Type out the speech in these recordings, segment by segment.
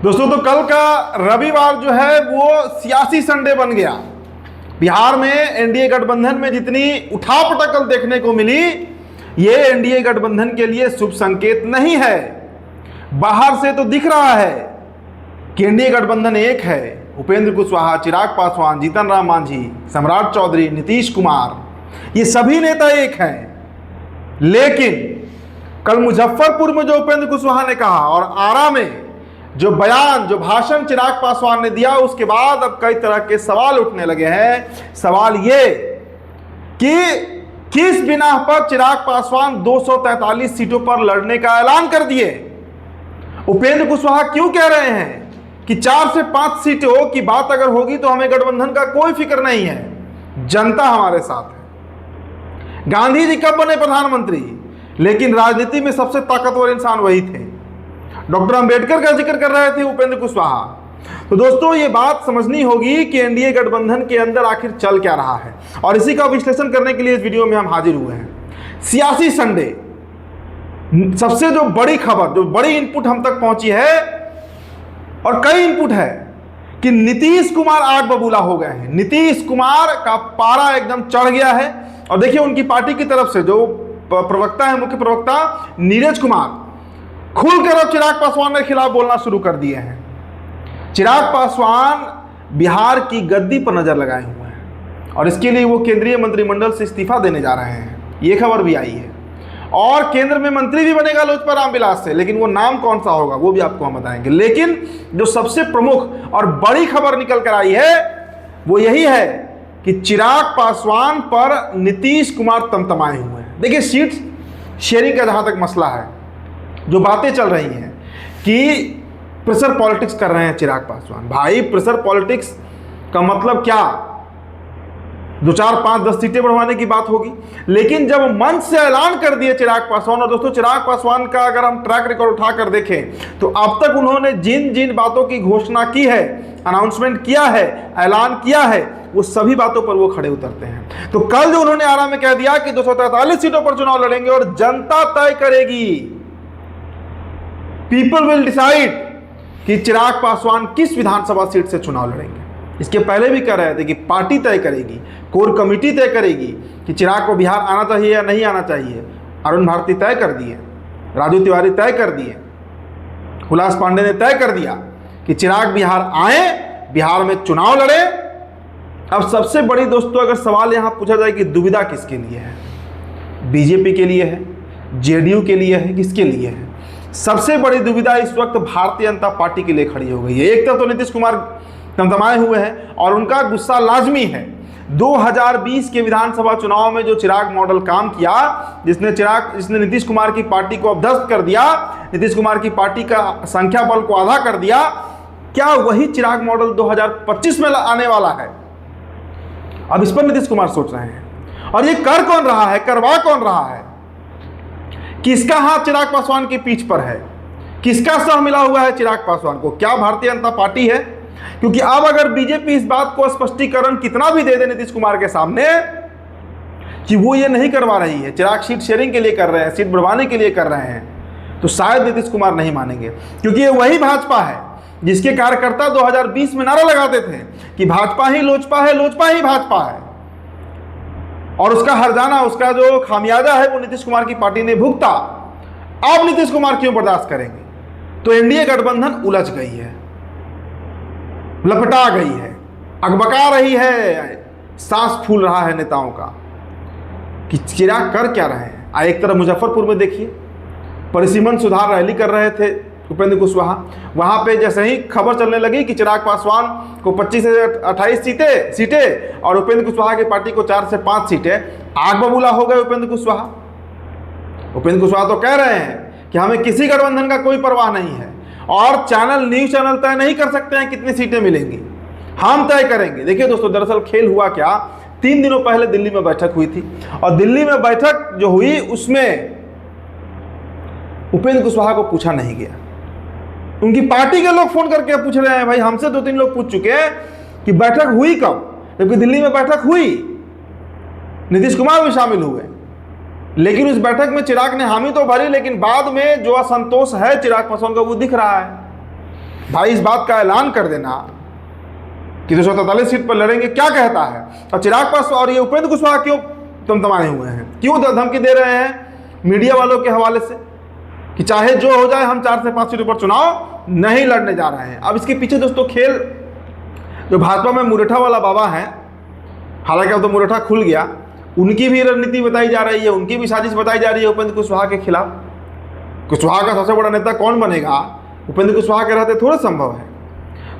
दोस्तों तो कल का रविवार जो है वो सियासी संडे बन गया। बिहार में एनडीए गठबंधन में जितनी उठापटक देखने को मिली, ये एनडीए गठबंधन के लिए शुभ संकेत नहीं है। बाहर से तो दिख रहा है कि एनडीए गठबंधन एक है, उपेंद्र कुशवाहा, चिराग पासवान, जीतन राम मांझी, सम्राट चौधरी, नीतीश कुमार, ये सभी नेता एक हैं। लेकिन कल मुजफ्फरपुर में जो उपेंद्र कुशवाहा ने कहा और आरा में जो बयान, जो भाषण चिराग पासवान ने दिया, उसके बाद अब कई तरह के सवाल उठने लगे हैं। सवाल ये कि किस बिना पर चिराग पासवान 243 सीटों पर लड़ने का ऐलान कर दिए। उपेंद्र कुशवाहा क्यों कह रहे हैं कि 4 से 5 सीटों की बात अगर होगी तो हमें गठबंधन का कोई फिक्र नहीं है, जनता हमारे साथ है। गांधी जी कब बने प्रधानमंत्री, लेकिन राजनीति में सबसे ताकतवर इंसान वही थे। डॉक्टर अंबेडकर का जिक्र कर रहे थे उपेंद्र कुशवाहा। तो दोस्तों ये बात समझनी होगी कि एनडीए गठबंधन के अंदर आखिर चल क्या रहा है, और इसी का विश्लेषण करने के लिए इस वीडियो में हम हाजिर हुए हैं। सियासी संडे, सबसे जो बड़ी खबर, जो बड़ी इनपुट हम तक पहुंची है, और कई इनपुट है कि नीतीश कुमार आग बबूला हो गए हैं। नीतीश कुमार का पारा एकदम चढ़ गया है। और देखिए उनकी पार्टी की तरफ से जो प्रवक्ता है, मुख्य प्रवक्ता नीरज कुमार, खुलकर अब चिराग पासवान के खिलाफ बोलना शुरू कर दिए हैं। चिराग पासवान बिहार की गद्दी पर नजर लगाए हुए हैं और इसके लिए वो केंद्रीय मंत्रिमंडल से इस्तीफा देने जा रहे हैं, ये खबर भी आई है। और केंद्र में मंत्री भी बनेगा लोजपा रामविलास से, लेकिन वो नाम कौन सा होगा वो भी आपको हम बताएंगे। लेकिन जो सबसे प्रमुख और बड़ी खबर निकल कर आई है वो यही है कि चिराग पासवान पर नीतीश कुमार तमतमाए हुए हैं। देखिए सीट शेयरिंग का जहां तक मसला है, जो बातें चल रही हैं कि प्रेशर पॉलिटिक्स कर रहे हैं चिराग पासवान। भाई प्रेशर पॉलिटिक्स का मतलब क्या, 2, 4, 5, 10 सीटें बढ़वाने की बात होगी। लेकिन जब मंच से ऐलान कर दिए चिराग पासवान, और दोस्तों चिराग पासवान का अगर हम ट्रैक रिकॉर्ड उठाकर देखें तो अब तक उन्होंने जिन जिन बातों की घोषणा की है, अनाउंसमेंट किया है, ऐलान किया है, वो सभी बातों पर वो खड़े उतरते हैं। तो कल जो उन्होंने आरा में कह दिया कि 243 सीटों पर चुनाव लड़ेंगे और जनता तय करेगी, पीपल विल डिसाइड कि चिराग पासवान किस विधानसभा सीट से चुनाव लड़ेंगे। इसके पहले भी कह रहे थे कि पार्टी तय करेगी, कोर कमेटी तय करेगी कि चिराग को बिहार आना चाहिए या नहीं आना चाहिए। अरुण भारती तय कर दिए, राजू तिवारी तय कर दिए, हुलास पांडे ने तय कर दिया कि चिराग बिहार आए, बिहार में चुनाव लड़े। अब सबसे बड़ी दोस्तों अगर सवाल यहां पूछा जाए कि दुविधा किसके लिए है, बीजेपी के लिए है, जेडीयू के लिए है, किसके लिए है? सबसे बड़ी दुविधा इस वक्त भारतीय जनता पार्टी के लिए खड़ी हो गई है। एक तरफ तो नीतीश कुमार तमतमाए हुए हैं और उनका गुस्सा लाजमी है। 2020 के विधानसभा चुनाव में जो चिराग मॉडल काम किया, जिसने नीतीश कुमार की पार्टी को अध्वस्त कर दिया, नीतीश कुमार की पार्टी का संख्या बल को आधा कर दिया, क्या वही चिराग मॉडल 2025 में आने वाला है? अब इस पर नीतीश कुमार सोच रहे हैं। और ये कर कौन रहा है, करवा कौन रहा है? किसका हाथ चिराग पासवान की पीठ पर है? किसका सह मिला हुआ है चिराग पासवान को? क्या भारतीय जनता पार्टी है? क्योंकि अब अगर बीजेपी इस बात को स्पष्टीकरण कितना भी दे दे नीतीश कुमार के सामने कि वो ये नहीं करवा रही है, चिराग सीट शेयरिंग के लिए कर रहे हैं, सीट बढ़वाने के लिए कर रहे हैं, तो शायद नीतीश कुमार नहीं मानेंगे। क्योंकि ये वही भाजपा है जिसके कार्यकर्ता 2020 में नारा लगाते थे कि भाजपा ही लोजपा है, लोजपा ही भाजपा है, और उसका हरजाना, उसका जो खामियाजा है वो नीतीश कुमार की पार्टी ने भुगता। अब नीतीश कुमार क्यों बर्दाश्त करेंगे? तो एनडीए गठबंधन उलझ गई है, लपटा गई है, अकबका रही है, सांस फूल रहा है नेताओं का कि चिराग कर क्या रहे हैं। एक तरफ मुजफ्फरपुर में देखिए परिसीमन सुधार रैली कर रहे थे उपेंद्र कुशवाहा, वहां पे जैसे ही खबर चलने लगी कि चिराग पासवान को 25 से 28 सीटें और उपेंद्र कुशवाहा की पार्टी को 4 से 5 सीटें, आग बबूला हो गए उपेंद्र कुशवाहा। उपेंद्र कुशवाहा तो कह रहे हैं कि हमें किसी गठबंधन का कोई परवाह नहीं है, और न्यूज चैनल तय नहीं कर सकते हैं कितनी सीटें मिलेंगी, हम तय करेंगे। देखिए दोस्तों, दरअसल खेल हुआ क्या, 3 दिनों पहले दिल्ली में बैठक हुई थी, और दिल्ली में बैठक जो हुई उसमें उपेंद्र कुशवाहा को पूछा नहीं गया। उनकी पार्टी के लोग फोन करके पूछ रहे हैं, भाई हमसे 2-3 लोग पूछ चुके हैं कि बैठक हुई कब, जबकि दिल्ली में बैठक हुई, नीतीश कुमार भी शामिल हुए, लेकिन उस बैठक में चिराग ने हामी तो भरी, लेकिन बाद में जो असंतोष है चिराग पासवान का वो दिख रहा है। भाई इस बात का ऐलान कर देना कि 243 सीट पर लड़ेंगे, क्या कहता है। और चिराग पासवान और ये उपेंद्र कुशवाहा क्यों तमतमाए हुए हैं, क्यों धमकी दे रहे हैं मीडिया वालों के हवाले से कि चाहे जो हो जाए हम 4 से 5 सीटों पर चुनाव नहीं लड़ने जा रहे हैं। अब इसके पीछे दोस्तों खेल, जो भाजपा में मुरेठा वाला बाबा है, हालांकि अब तो मुरेठा खुल गया, उनकी भी रणनीति बताई जा रही है, उनकी भी साजिश बताई जा रही है उपेंद्र कुशवाहा के खिलाफ। कुशवाहा का सबसे बड़ा नेता कौन बनेगा, उपेंद्र कुशवाहा के रहते थोड़ा संभव है।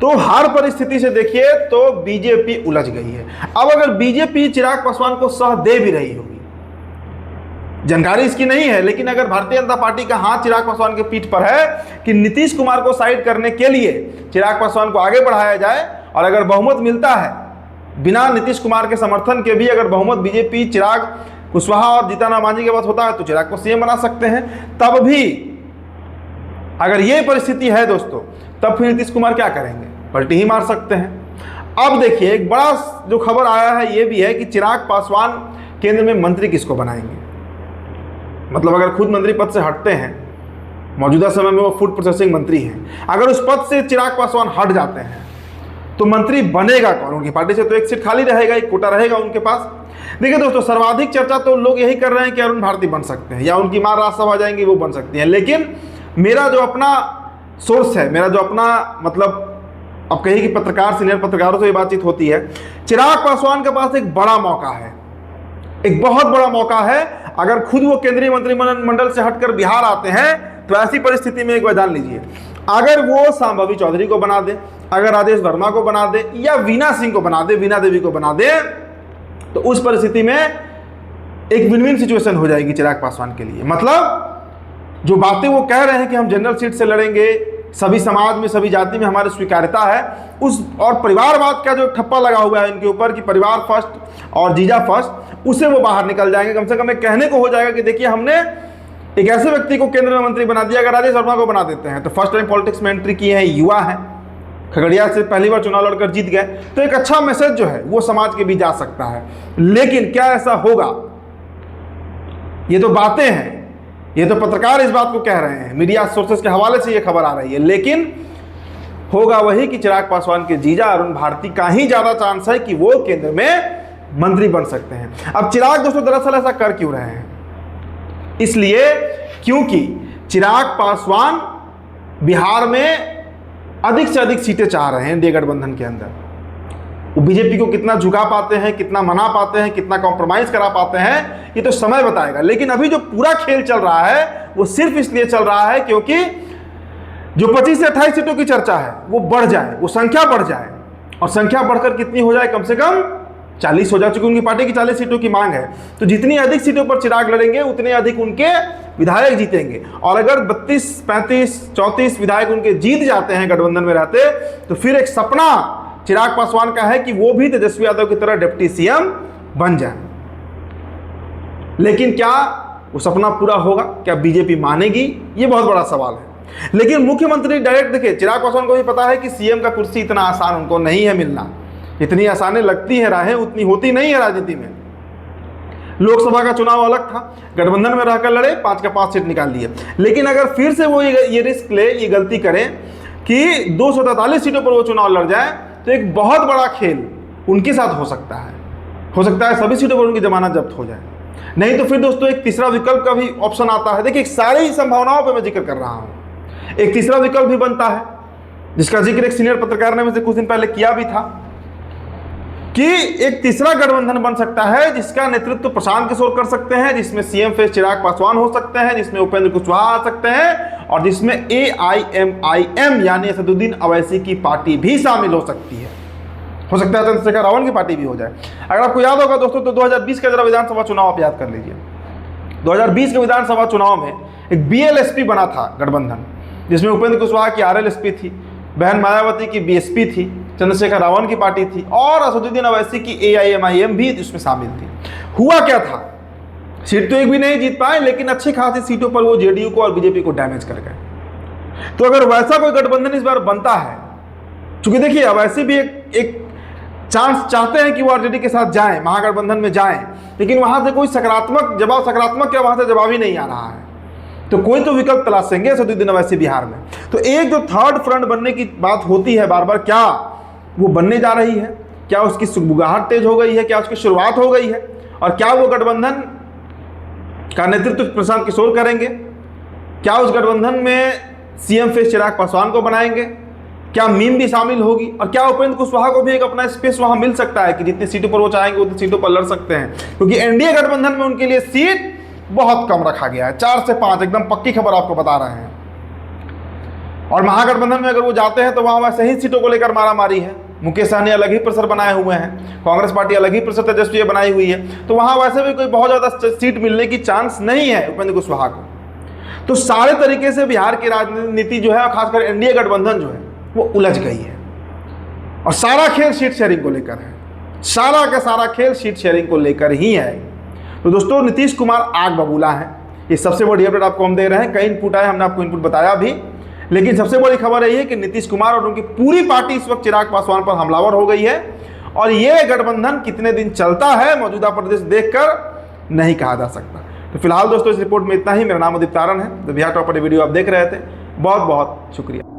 तो हर परिस्थिति से देखिए तो बीजेपी उलझ गई है। अब अगर बीजेपी चिराग पासवान को सह दे भी रही होगी, जानकारी इसकी नहीं है, लेकिन अगर भारतीय जनता पार्टी का हाथ चिराग पासवान के पीठ पर है कि नीतीश कुमार को साइड करने के लिए चिराग पासवान को आगे बढ़ाया जाए, और अगर बहुमत मिलता है बिना नीतीश कुमार के समर्थन के भी, अगर बहुमत बीजेपी चिराग कुशवाहा और जीतन राम मांझी के पास होता है तो चिराग को सीएम बना सकते हैं। तब भी अगर ये परिस्थिति है दोस्तों, तब फिर नीतीश कुमार क्या करेंगे, पलटी ही मार सकते हैं। अब देखिए एक बड़ा जो खबर आया है ये भी है कि चिराग पासवान केंद्र में मंत्री किसको बनाएंगे। मतलब अगर खुद मंत्री पद से हटते हैं, मौजूदा समय में वो फूड प्रोसेसिंग मंत्री हैं, अगर उस पद से चिराग पासवान हट जाते हैं तो मंत्री बनेगा कौन। उनकी पार्टी से तो एक सीट खाली रहेगा, एक कोटा रहेगा उनके पास। देखिए दोस्तों, सर्वाधिक चर्चा तो लोग यही कर रहे हैं कि अरुण भारती बन सकते हैं या उनकी मां राज्यसभा जाएंगी वो बन सकती हैं। लेकिन मेरा जो अपना सोर्स है, मेरा जो अपना मतलब अब कहिए कि पत्रकार, सीनियर पत्रकारों से भी बातचीत होती है, चिराग पासवान के पास एक बड़ा मौका है, एक बहुत बड़ा मौका है। अगर खुद वो केंद्रीय मंत्रिमंडल से हटकर बिहार आते हैं तो ऐसी परिस्थिति में एक बार जान लीजिए, अगर वो सांभवी चौधरी को बना दे, अगर राजेश वर्मा को बना दे या वीना सिंह को बना दे, वीना देवी को बना दे, तो उस परिस्थिति में एक विन विन सिचुएशन हो जाएगी चिराग पासवान के लिए। मतलब जो बातें वो कह रहे हैं कि हम जनरल सीट से लड़ेंगे, सभी समाज में, सभी जाति में हमारी स्वीकार्यता है, उस और परिवारवाद का जो ठप्पा लगा हुआ है इनके ऊपर कि परिवार फर्स्ट और जीजा फर्स्ट, उससे वो बाहर निकल जाएंगे। कम से कम एक कहने को हो जाएगा कि देखिए हमने एक ऐसे व्यक्ति को केंद्र में मंत्री बना दिया। अगर राजेश वर्मा को बना देते हैं तो फर्स्ट टाइम पॉलिटिक्स में एंट्री की है, युवा है, खगड़िया से पहली बार चुनाव लड़कर जीत गए, तो एक अच्छा मैसेज जो है वो समाज के बीच जा सकता है। लेकिन क्या ऐसा होगा, ये तो बातें हैं, ये तो पत्रकार इस बात को कह रहे हैं, मीडिया सोर्सेस के हवाले से ये खबर आ रही है, लेकिन होगा वही कि चिराग पासवान के जीजा अरुण भारती का ही ज्यादा चांस है कि वो केंद्र में मंत्री बन सकते हैं। अब चिराग दोस्तों दरअसल ऐसा कर क्यों रहे हैं, इसलिए क्योंकि चिराग पासवान बिहार में अधिक से अधिक सीटें चाह रहे हैं एनडीए गठबंधन के अंदर। वो बीजेपी को कितना झुका पाते हैं, कितना मना पाते हैं, कितना कॉम्प्रोमाइज करा पाते हैं, ये तो समय बताएगा। लेकिन अभी जो पूरा खेल चल रहा है वो सिर्फ इसलिए चल रहा है क्योंकि जो 25 से 28 सीटों की चर्चा है वो बढ़ जाए, वो संख्या बढ़ जाए, और संख्या बढ़कर कितनी हो जाए, कम से कम 40 हो जा चुकी उनकी पार्टी की 40 सीटों की मांग है। तो जितनी अधिक सीटों पर चिराग लड़ेंगे उतने अधिक उनके विधायक जीतेंगे। और अगर 32, 35, 34 विधायक उनके जीत जाते हैं गठबंधन में रहते, तो फिर एक सपना चिराग पासवान का है कि वो भी तेजस्वी यादव की तरह डिप्टी सीएम बन जाए। लेकिन क्या वो सपना पूरा होगा, क्या बीजेपी मानेगी, ये बहुत बड़ा सवाल है। लेकिन मुख्यमंत्री डायरेक्ट देखिए, चिराग पासवान को भी पता है कि सीएम का कुर्सी इतना आसान उनको नहीं है मिलना, इतनी आसानी लगती है राहें उतनी होती नहीं है राजनीति में। लोकसभा का चुनाव अलग था, गठबंधन में रहकर लड़े, 5 का 5 सीट निकाल लिए। लेकिन अगर फिर से वो ये रिस्क ले, ये गलती करें कि 243 सीटों पर वो चुनाव लड़ जाए, तो एक बहुत बड़ा खेल उनके साथ हो सकता है सभी सीटों पर उनकी जमानत जब्त हो जाए। नहीं तो फिर दोस्तों एक तीसरा विकल्प का भी ऑप्शन आता है। देखिए सारी संभावनाओं पर मैं जिक्र कर रहा हूं, एक तीसरा विकल्प भी बनता है जिसका जिक्र एक सीनियर पत्रकार ने मुझसे कुछ दिन पहले किया भी था, कि एक तीसरा गठबंधन बन सकता है जिसका नेतृत्व प्रशांत किशोर कर सकते हैं, जिसमें सीएम फेस चिराग पासवान हो सकते हैं, जिसमें उपेंद्र कुशवाहा आ सकते हैं, और जिसमें AIMIM यानी असदुद्दीन अवैसी की पार्टी भी शामिल हो सकती है। हो सकता है चंद्रशेखर रावण की पार्टी भी हो जाए। अगर आपको याद होगा दोस्तों तो 2020 का जरा विधानसभा चुनाव आप याद कर लीजिए। 2020 के विधानसभा चुनाव में एक BLSP बना था गठबंधन, जिसमें उपेंद्र कुशवाहा की RLSP थी, बहन मायावती की BSP थी, चंद्रशेखर रावण की पार्टी थी, और असदुद्दीन अवैसी की AIMIM भी इसमें शामिल थी। हुआ क्या था, सीट तो एक भी नहीं जीत पाए, लेकिन अच्छी खासी सीटों पर वो जेडीयू को और बीजेपी को डैमेज कर गए। तो अगर वैसा कोई गठबंधन इस बार बनता है, चूंकि देखिए अवैसी भी एक चांस चाहते हैं कि वो आरजेडी के साथ जाएं, महागठबंधन में जाएं, लेकिन वहां से कोई सकारात्मक क्या वहां से जवाब ही नहीं आ रहा है। तो कोई तो विकल्प तलाशेंगे असदुद्दीन अवैसी बिहार में। तो एक जो थर्ड फ्रंट बनने की बात होती है बार बार, क्या वो बनने जा रही है? क्या उसकी सुगबुगाहट तेज हो गई है? क्या उसकी शुरुआत हो गई है? और क्या वो गठबंधन का नेतृत्व प्रशांत किशोर करेंगे? क्या उस गठबंधन में सीएम फेस चिराग पासवान को बनाएंगे? क्या मीम भी शामिल होगी? और क्या उपेंद्र कुशवाहा को भी एक अपना स्पेस वहां मिल सकता है कि जितनी सीटों पर वो चाहेंगे उतनी सीटों पर लड़ सकते हैं? क्योंकि एनडीए गठबंधन में उनके लिए सीट बहुत कम रखा गया है, 4 से 5, एकदम पक्की खबर आपको बता रहे हैं। और महागठबंधन में अगर वो जाते हैं तो वहां वैसे ही सीटों को लेकर मारामारी है। मुकेश सहनी अलग ही प्रेशर बनाए हुए हैं, कांग्रेस पार्टी अलग ही प्रेशर तेजस्वी बनाई हुई है, तो वहां वैसे भी कोई बहुत ज्यादा सीट मिलने की चांस नहीं है उपेंद्र कुशवाहा को। तो सारे तरीके से बिहार की राजनीति जो है, खासकर एनडीए गठबंधन जो है, वो उलझ गई है। और सारा खेल सीट शेयरिंग को लेकर है, सारा का सारा खेल सीट शेयरिंग को लेकर ही है। तो दोस्तों, नीतीश कुमार आग बबूला है, ये सबसे बड़ी अपडेट आपको हम दे रहे हैं। कई इनपुट आए, हमने आपको इनपुट बताया भी, लेकिन सबसे बड़ी खबर यही है कि नीतीश कुमार और उनकी पूरी पार्टी इस वक्त चिराग पासवान पर हमलावर हो गई है। और ये गठबंधन कितने दिन चलता है मौजूदा प्रदेश देखकर नहीं कहा जा सकता। तो फिलहाल दोस्तों, इस रिपोर्ट में इतना ही। मेरा नाम उदित तारण है, द बिहार टॉपर वीडियो आप देख रहे थे। बहुत बहुत शुक्रिया।